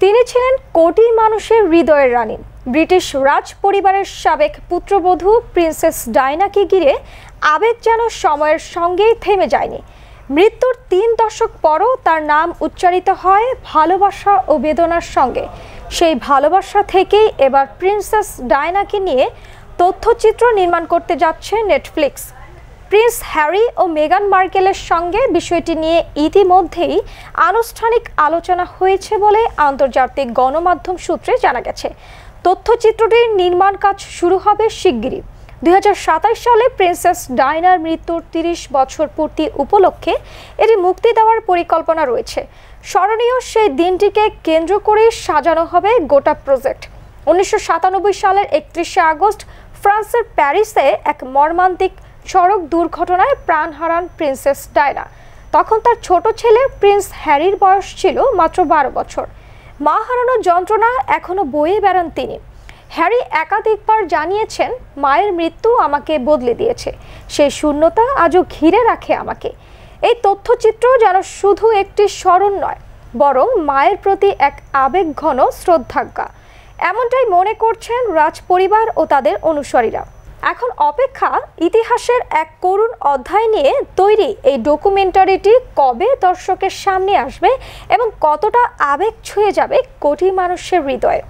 তিনি ছিলেন কোটি মানুষের হৃদয়ের রানী। ব্রিটিশ রাজ পরিবারের সাবেক পুত্রবধূ প্রিন্সেস ডায়নাকে ঘিরে আবেগ যেন সময়ের সঙ্গেই থেমে যায়নি। মৃত্যুর ৩ দশক পরও তার নাম উচ্চারিত হয় ভালোবাসা ও বেদনার সঙ্গে। সেই ভালোবাসা থেকেই এবার প্রিন্সেস ডায়নাকে নিয়ে তথ্যচিত্র নির্মাণ করতে যাচ্ছে নেটফ্লিক্স। প্রিন্স হ্যারি ও মেগান মার্কেলের সঙ্গে বিষয়টি নিয়ে ইতিমধ্যেই আনুষ্ঠানিক আলোচনা হয়েছে বলে আন্তর্জাতিক গণমাধ্যম সূত্রে জানা গেছে। তথ্যচিত্রটির নির্মাণ কাজ শুরু হবে শিগগিরই। ২০২৭ সালে প্রিন্সেস ডায়নার মৃত্যুর ৩০ বছর পূর্তি উপলক্ষে এটি মুক্তি দেওয়ার পরিকল্পনা রয়েছে। স্মরণীয় সেই দিনটিকে কেন্দ্র করে সাজানো হবে গোটা প্রজেক্ট। ১৯৯৭ সালের ৩১শে আগস্ট ফ্রান্সের প্যারিসে এক মর্মান্তিক সড়ক দুর্ঘটনায় প্রাণ হারান প্রিন্সেস ডায়না। তখন তার ছোট ছেলে প্রিন্স হ্যারির বয়স ছিল মাত্র ১২ বছর। মা হারানোর যন্ত্রণা এখনো বয়ে বেড়ান তিনি। হ্যারি একাধিকবার জানিয়েছেন, মায়ের মৃত্যু আমাকে বদলে দিয়েছে, সেই শূন্যতা আজও ঘিরে রাখে আমাকে। এই তথ্যচিত্র যেন শুধু একটি স্মরণ নয়, বরং মায়ের প্রতি এক আবেগঘন শ্রদ্ধাজ্ঞা, এমনটাই মনে করছেন রাজ পরিবার ও তাদের অনুসারীরা। এখন অপেক্ষা ইতিহাসের এক করুণ অধ্যায় নিয়ে তৈরি এই ডকুমেন্টারিটি কবে দর্শকের সামনে আসবে এবং কতটা আবেগ ছুঁয়ে যাবে কোটি মানুষের হৃদয়ে।